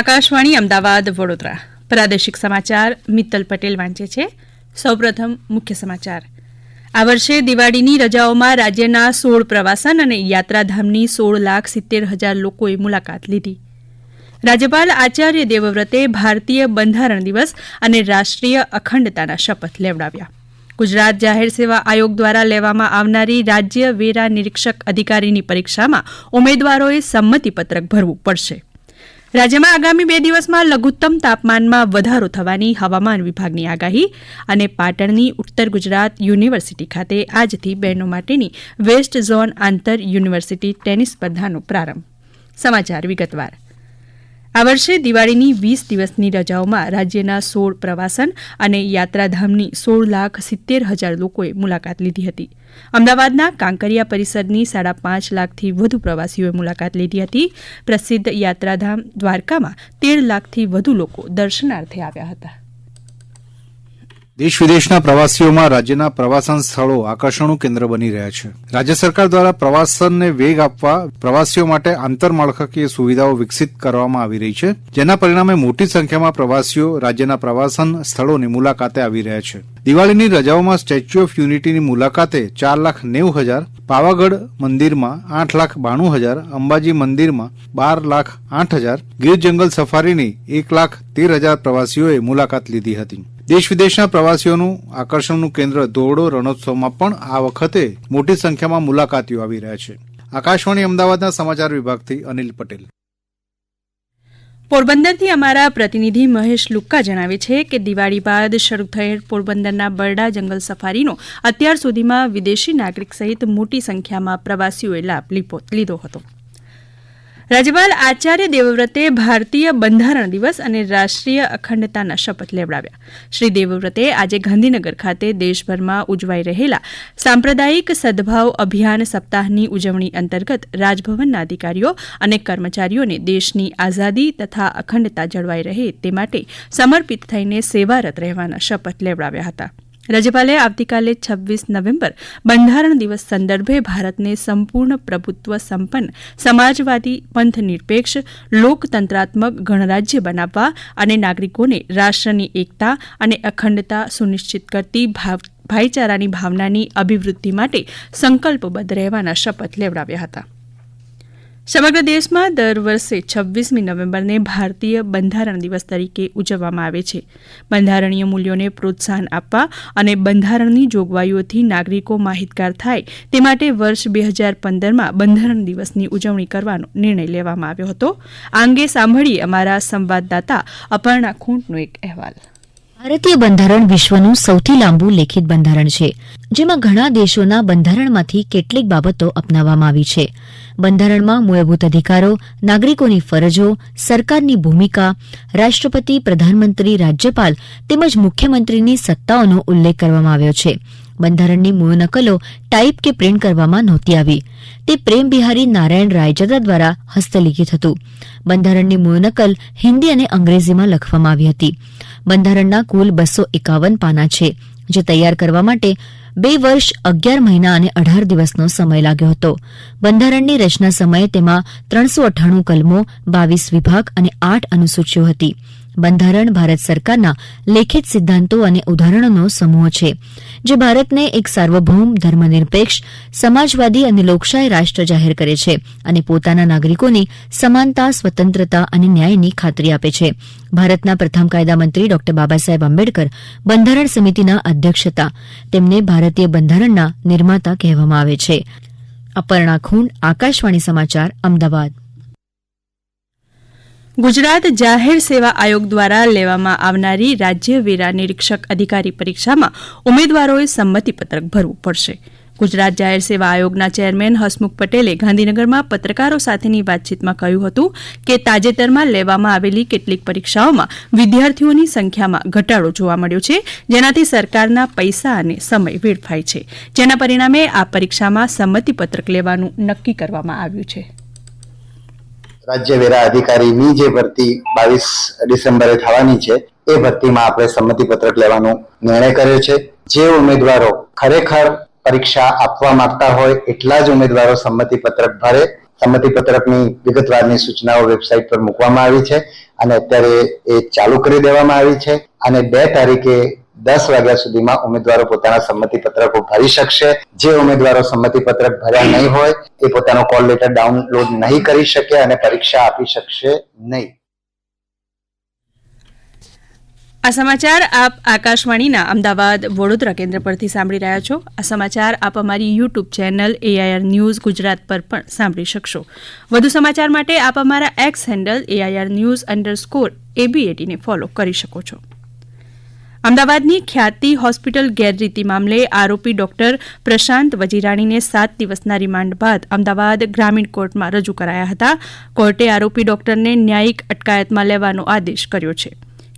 આકાશવાણી અમદાવાદ વડોદરા પ્રાદેશિક સમાચાર મિત્તલ પટેલ વાંચે છે. સૌપ્રથમ મુખ્ય સમાચાર. આ વર્ષે દિવાળીની રજાઓમાં રાજ્યના 16 પ્રવાસન અને યાત્રાધામની 16,70,000 લોકોએ મુલાકાત લીધી. રાજ્યપાલ આચાર્ય દેવવ્રતે ભારતીય બંધારણ દિવસ અને રાષ્ટ્રીય અખંડતાના શપથ લેવડાવ્યા. ગુજરાત જાહેર સેવા આયોગ દ્વારા લેવામાં આવનારી રાજ્ય વેરા નિરીક્ષક અધિકારીની પરીક્ષામાં ઉમેદવારોએ સંમતિપત્રક ભરવું પડશે. રાજ્યમાં આગામી 2 દિવસમાં લઘુત્તમ તાપમાનમાં વધારો થવાની હવામાન વિભાગની આગાહી અને પાટણની ઉત્તર ગુજરાત યુનિવર્સિટી ખાતે આજથી બહેનો માટેની વેસ્ટ ઝોન આંતર યુનિવર્સિટી ટેનિસ સ્પર્ધાનો પ્રારંભ. સમાચાર વિગતવાર. આ વર્ષે દિવાળીની 20 દિવસની રજાઓમાં રાજ્યના 16 પ્રવાસન અને યાત્રાધામની 16,70,000 લોકોએ મુલાકાત લીધી હતી. અમદાવાદના કાંકરિયા પરિસરની 5.5 લાખથી વધુ પ્રવાસીઓએ મુલાકાત લીધી હતી. પ્રસિદ્ધ યાત્રાધામ દ્વારકામાં 13 લાખથી વધુ લોકો દર્શનાર્થે આવ્યા હતા. દેશ વિદેશના પ્રવાસીઓમાં રાજ્યના પ્રવાસન સ્થળો આકર્ષણનું કેન્દ્ર બની રહ્યા છે. રાજ્ય સરકાર દ્વારા પ્રવાસનને વેગ આપવા પ્રવાસીઓ માટે આંતરમાળખાકીય સુવિધાઓ વિકસિત કરવામાં આવી રહી છે, જેના પરિણામે મોટી સંખ્યામાં પ્રવાસીઓ રાજ્યના પ્રવાસન સ્થળોની મુલાકાતે આવી રહ્યા છે. દિવાળીની રજાઓમાં સ્ટેચ્યુ ઓફ યુનિટીની મુલાકાતે 4,90,000, પાવાગઢ મંદિરમાં 8,92,000, અંબાજી મંદિરમાં 12,08,000, ગીર જંગલ સફારીની 1,13,000 પ્રવાસીઓએ મુલાકાત લીધી હતી. દેશ વિદેશના પ્રવાસીઓનું આકર્ષણનું કેન્દ્ર ધોરડો રણોત્સવમાં પણ આ વખતે મોટી સંખ્યામાં મુલાકાતીઓ આવી રહ્યા છે. આકાશવાણી અમદાવાદના સમાચાર વિભાગથી અનિલ પટેલ. પોરબંદરથી અમારા પ્રતિનિધિ મહેશ લુક્કા જણાવે છે કે દિવાળી બાદ શરૂ થયેલ પોરબંદરના બરડા જંગલ સફારીનો અત્યાર સુધીમાં વિદેશી નાગરિક સહિત મોટી સંખ્યામાં પ્રવાસીઓએ લાભ લીધો હતો. રાજ્યપાલ આચાર્ય દેવવ્રતે ભારતીય બંધારણ દિવસ અને રાષ્ટ્રીય અખંડતાના શપથ લેવડાવ્યા. શ્રી દેવવ્રતે આજે ગાંધીનગર ખાતે દેશભરમાં ઉજવાઈ રહેલા સાંપ્રદાયિક સદભાવ અભિયાન સપ્તાહની ઉજવણી અંતર્ગત રાજભવનના અધિકારીઓ અને કર્મચારીઓને દેશની આઝાદી તથા અખંડતા જળવાઈ રહે તે માટે સમર્પિત થઈને સેવારત રહેવાના શપથ લેવડાવ્યા હતા. રાજ્યપાલે આવતીકાલે 26 નવેમ્બર બંધારણ દિવસ સંદર્ભે ભારતને સંપૂર્ણ પ્રભુત્વ સંપન્ન સમાજવાદી પંથનિરપેક્ષ લોકતંત્રાત્મક ગણરાજ્ય બનાવવા અને નાગરિકોને રાષ્ટ્રની એકતા અને અખંડતા સુનિશ્ચિત કરતી ભાઈચારાની ભાવનાની અભિવૃદ્ધિ માટે સંકલ્પબદ્ધ રહેવાના શપથ લેવડાવ્યા હતા. સમગ્ર દેશમાં દર વર્ષે 26મી નવેમ્બરને ભારતીય બંધારણ દિવસ તરીકે ઉજવવામાં આવે છે. બંધારણીય મૂલ્યોને પ્રોત્સાહન આપવા અને બંધારણની જોગવાઈઓથી નાગરિકો માહિતગાર થાય તે માટે વર્ષ 2015માં બંધારણ દિવસની ઉજવણી કરવાનો નિર્ણય લેવામાં આવ્યો હતો. આ અંગે સાંભળીએ અમારા સંવાદદાતા અપર્ણા ખૂંટનો એક અહેવાલ. ભારતીય બંધારણ વિશ્વનું સૌથી લાંબુ લેખિત બંધારણ છે, જેમાં ઘણા દેશોના બંધારણમાંથી કેટલીક બાબતો અપનાવવામાં આવી છે. બંધારણમાં મૂળભૂત અધિકારો, નાગરિકોની ફરજો, સરકારની ભૂમિકા, રાષ્ટ્રપતિ, પ્રધાનમંત્રી, રાજ્યપાલ તેમજ મુખ્યમંત્રીની સત્તાઓનો ઉલ્લેખ કરવામાં આવ્યો છે. બંધારણની મૂળ નકલો ટાઈપ કે પ્રિન્ટ કરવામાં નહોતી આવી. તે પ્રેમ બિહારી નારાયણ રાયચંદ્ર દ્વારા હસ્તલિખિત હતું. બંધારણની મૂળ નકલ હિન્દી અને અંગ્રેજીમાં લખવામાં આવી હતી. બંધારણના કુલ 251 પાના છે, જે તૈયાર કરવા માટે 2 વર્ષ 11 મહિના અને 18 દિવસનો સમય લાગ્યો હતો. બંધારણની રચના સમયે તેમાં 398 કલમો, 22 વિભાગ અને 8 અનુસૂચિઓ હતી. બંધારણ ભારત સરકારના લેખિત સિદ્ધાંતો અને ઉદાહરણોનો સમૂહ છે, જે ભારતને એક સાર્વભૌમ, ધર્મનિરપેક્ષ, સમાજવાદી અને લોકશાહી રાષ્ટ્ર જાહેર કરે છે અને પોતાના નાગરિકોની સમાનતા, સ્વતંત્રતા અને ન્યાયની ખાતરી આપે છે. ભારતના પ્રથમ કાયદામંત્રી ડોક્ટર બાબાસાહેબ આંબેડકર બંધારણ સમિતિના અધ્યક્ષ હતા. તેમને ભારતીય બંધારણના નિર્માતા કહેવામાં આવે છે. અપર્ણા ખૂંટ, આકાશવાણી સમાચાર, અમદાવાદ. ગુજરાત જાહેર સેવા આયોગ દ્વારા લેવામાં આવનારી રાજ્ય વેરા નિરીક્ષક અધિકારી પરીક્ષામાં ઉમેદવારોએ સંમતિપત્રક ભરવું પડશે. ગુજરાત જાહેર સેવા આયોગના ચેરમેન હસમુખ પટેલે ગાંધીનગરમાં પત્રકારો સાથેની વાતચીતમાં કહ્યું હતું કે તાજેતરમાં લેવામાં આવેલી કેટલીક પરીક્ષાઓમાં વિદ્યાર્થીઓની સંખ્યામાં ઘટાડો જોવા મળ્યો છે, જેનાથી સરકારના પૈસા અને સમય વેડફાય છે, જેના પરિણામે આ પરીક્ષામાં સંમતિપત્રક લેવાનું નક્કી કરવામાં આવ્યું છે. રાજ્ય વેરા અધિકારીની જે ભરતી 22 ડિસેમ્બરે થવાની છે, એ ભરતીમાં આપણે સંમતિપત્રક લેવાનો નિર્ણય કર્યો છે. જે ઉમેદવારો ખરેખર પરીક્ષા આપવા માંગતા હોય એટલા જ ઉમેદવારો સંમતિપત્રક ભરે. સંમતિપત્રકની વિગતવારની સૂચનાઓ વેબસાઇટ પર મૂકવામાં આવી છે અને અત્યારે એ ચાલુ કરી દેવામાં આવી છે અને 2 તારીખે 10 વાગ્યા સુધીમાં ઉમેદવારો પોતાના સંમતિપત્રકો ભરી શકશે. જે ઉમેદવારો સંમતિપત્રક ભર્યા નહીં હોય એ પોતાનો કોલ લેટર ડાઉનલોડ નહીં કરી શકે અને પરીક્ષા આપી શકશે નહીં. આ સમાચાર આપ આકાશવાણીના અમદાવાદ વડોદરા કેન્દ્ર પરથી સાંભળી રહ્યા છો. આ સમાચાર આપ અમારી YouTube channel AIR news Gujarat પર પણ સાંભળી શકશો. વધુ સમાચાર માટે આપ અમારા એક્સ હેન્ડલ AIR_ABAT ને ફોલો કરી શકો છો. અમદાવાદની ખ્યાતિ હોસ્પિટલ ગેરરીતિ મામલે આરોપી ડોક્ટર પ્રશાંત વજીરાણીને 7 દિવસના રિમાન્ડ બાદ અમદાવાદ ગ્રામીણ કોર્ટમાં રજૂ કરાયા હતા. કોર્ટે આરોપી ડોક્ટરને ન્યાયિક અટકાયતમાં લેવાનો આદેશ કર્યો છે.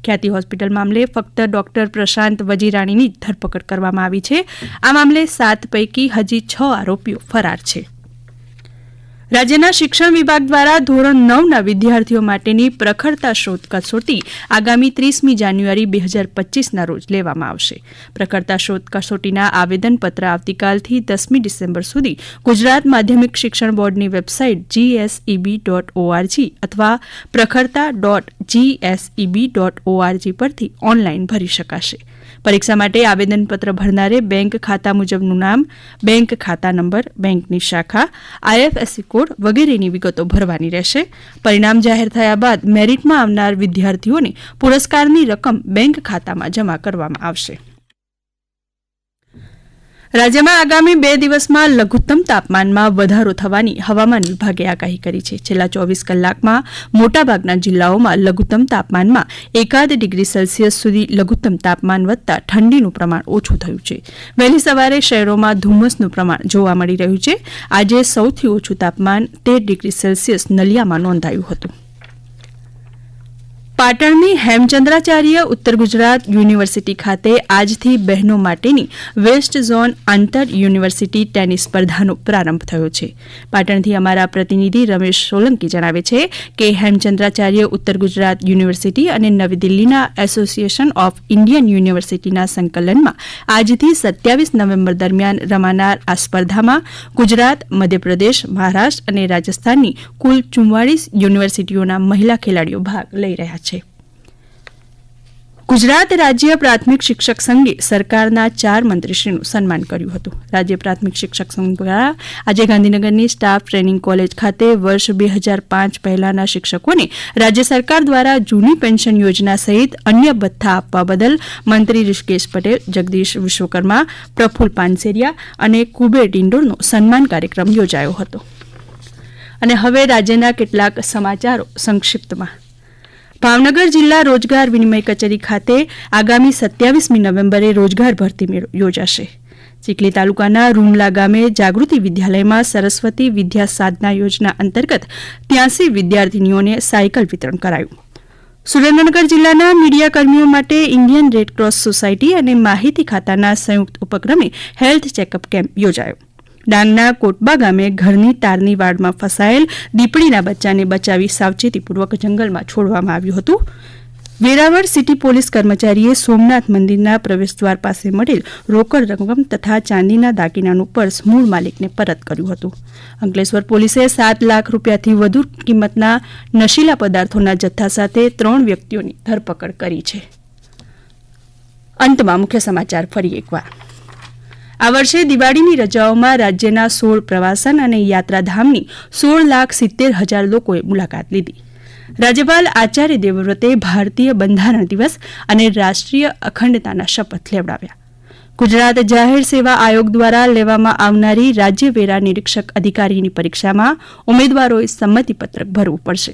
ખ્યાતિ હોસ્પિટલ મામલે ફક્ત ડોક્ટર પ્રશાંત વજીરાણીની જ ધરપકડ કરવામાં આવી છે. આ મામલે 7 પૈકી હજી 6 આરોપીઓ ફરાર છે. રાજ્યના શિક્ષણ વિભાગ દ્વારા ધોરણ 9ના વિદ્યાર્થીઓ માટેની પ્રખરતા શોધ કસોટી આગામી 30મી જાન્યુઆરી 2025ના રોજ લેવામાં આવશે. પ્રખરતા શોધ કસોટીના આવેદનપત્ર આવતીકાલથી 10મી ડિસેમ્બર સુધી ગુજરાત માધ્યમિક શિક્ષણ બોર્ડની વેબસાઇટ GSEB.org અથવા પ્રખરતા.GSEB.org પરથી ઓનલાઈન ભરી શકાશે. પરીક્ષા માટે આવેદનપત્ર ભરનારે બેંક ખાતા મુજબનું નામ, બેંક ખાતા નંબર, બેંકની શાખા, IFSC કોડ વગેરેની વિગતો ભરવાની રહેશે. પરિણામ જાહેર થયા બાદ મેરિટમાં આવનાર વિદ્યાર્થીઓને પુરસ્કારની રકમ બેંક ખાતામાં જમા કરવામાં આવશે. રાજ્યમાં આગામી 2 દિવસમાં લઘુત્તમ તાપમાનમાં વધારો થવાની હવામાન વિભાગે આગાહી કરી છે. છેલ્લા 24 કલાકમાં મોટાભાગના જિલ્લાઓમાં લઘુત્તમ તાપમાનમાં 1 ડિગ્રી સેલ્સિયસ સુધી લઘુત્તમ તાપમાન વધતા ઠંડીનું પ્રમાણ ઓછું થયું છે. વહેલી સવારે શહેરોમાં ધુમ્મસનું પ્રમાણ જોવા મળી રહ્યું છે. આજે સૌથી ઓછું તાપમાન 13 ડિગ્રી સેલ્સિયસ નલિયામાં નોંધાયું હતું. પાટણની હેમચંદ્રાચાર્ય ઉત્તર ગુજરાત યુનિવર્સિટી ખાતે આજથી બહેનો માટેની વેસ્ટ ઝોન આંતર યુનિવર્સિટી ટેનિસ સ્પર્ધાનો પ્રારંભ થયો છે. પાટણથી અમારા પ્રતિનિધિ રમેશ સોલંકી જણાવે છે કે હેમચંદ્રાચાર્ય ઉત્તર ગુજરાત યુનિવર્સિટી અને નવી દિલ્હીના એસોસિએશન ઓફ ઇન્ડિયન યુનિવર્સિટીના સંકલનમાં આજથી 27 નવેમ્બર દરમિયાન રમાનાર આ સ્પર્ધામાં ગુજરાત, મધ્યપ્રદેશ, મહારાષ્ટ્ર અને રાજસ્થાનની કુલ 44 યુનિવર્સિટીઓના મહિલા ખેલાડીઓ ભાગ લઈ રહ્યા છે. ગુજરાત રાજ્ય પ્રાથમિક શિક્ષક સંઘે સરકારના 4 મંત્રીશ્રીનું સન્માન કર્યું હતું. રાજ્ય પ્રાથમિક શિક્ષક સંઘ દ્વારા આજે ગાંધીનગરની સ્ટાફ ટ્રેનિંગ કોલેજ ખાતે વર્ષ 2005 પહેલાના શિક્ષકોને રાજ્ય સરકાર દ્વારા જૂની પેન્શન યોજના સહિત અન્ય ભથ્થા આપવા બદલ મંત્રી ઋષિકેશ પટેલ, જગદીશ વિશ્વકર્મા, પ્રફુલ્લ પાનસેરિયા અને કુબેર ડિંડોરનો સન્માન કાર્યક્રમ યોજાયો હતો. અને હવે રાજ્યના કેટલાક સમાચારો સંક્ષિપ્તમાં. ભાવનગર જિલ્લા રોજગાર વિનિમય કચેરી ખાતે આગામી 27મી નવેમ્બરે રોજગાર ભરતી મેળો યોજાશે. ચીખલી તાલુકાના રૂમલા ગામે જાગૃતિ વિદ્યાલયમાં સરસ્વતી વિદ્યા સાધના યોજના અંતર્ગત 83 વિદ્યાર્થીનીઓને સાયકલ વિતરણ કરાયું. સુરેન્દ્રનગર જિલ્લાના મીડિયાકર્મીઓ માટે ઇન્ડિયન રેડક્રોસ સોસાયટી અને માહિતી ખાતાના સંયુક્ત ઉપક્રમે હેલ્થ ચેકઅપ કેમ્પ યોજાયો. ડાંગના કોટબા ગામે ઘરની તારની વાડમાં ફસાયેલ દીપડીના બચ્ચાને બચાવી સાવચેતીપૂર્વક જંગલમાં છોડવામાં આવ્યું હતું. વેરાવળ સિટી પોલીસ કર્મચારીએ સોમનાથ મંદિરના પ્રવેશદ્વાર પાસે મળેલ રોકડ રકમ તથા ચાંદીના દાગીનાનું પર્સ મૂળ માલિકને પરત કર્યું હતું. અંકલેશ્વર પોલીસે 7 લાખ રૂપિયાથી વધુ કિંમતના નશીલા પદાર્થોના જથ્થા સાથે 3 વ્યક્તિઓની ધરપકડ કરી છે. અંતમાં મુખ્ય સમાચાર ફરી એકવાર. આ વર્ષે દિવાળીની રજાઓમાં રાજ્યના 16 પ્રવાસન અને યાત્રાધામની 16,70,000 લોકોએ મુલાકાત લીધી. રાજ્યપાલ આચાર્ય દેવવ્રતે ભારતીય બંધારણ દિવસ અને રાષ્ટ્રીય અખંડતાના શપથ લેવડાવ્યા. ગુજરાત જાહેર સેવા આયોગ દ્વારા લેવામાં આવનારી રાજ્ય વેરા નિરીક્ષક અધિકારીની પરીક્ષામાં ઉમેદવારોએ સંમતિપત્રક ભરવું પડશે.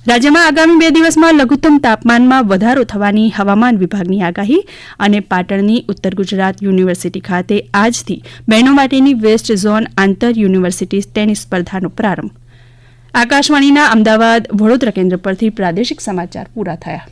રાજ્યમાં આગામી 2 દિવસમાં લઘુત્તમ તાપમાનમાં વધારો થવાની હવામાન વિભાગની આગાહી અને પાટણની ઉત્તર ગુજરાત યુનિવર્સિટી ખાતે આજથી બહેનો માટેની વેસ્ટ ઝોન આંતર યુનિવર્સિટી ટેનિસ સ્પર્ધાનો પ્રારંભ. આકાશવાણીના અમદાવાદ વડોદરા કેન્દ્ર પરથી પ્રાદેશિક સમાચાર પૂરા થયા.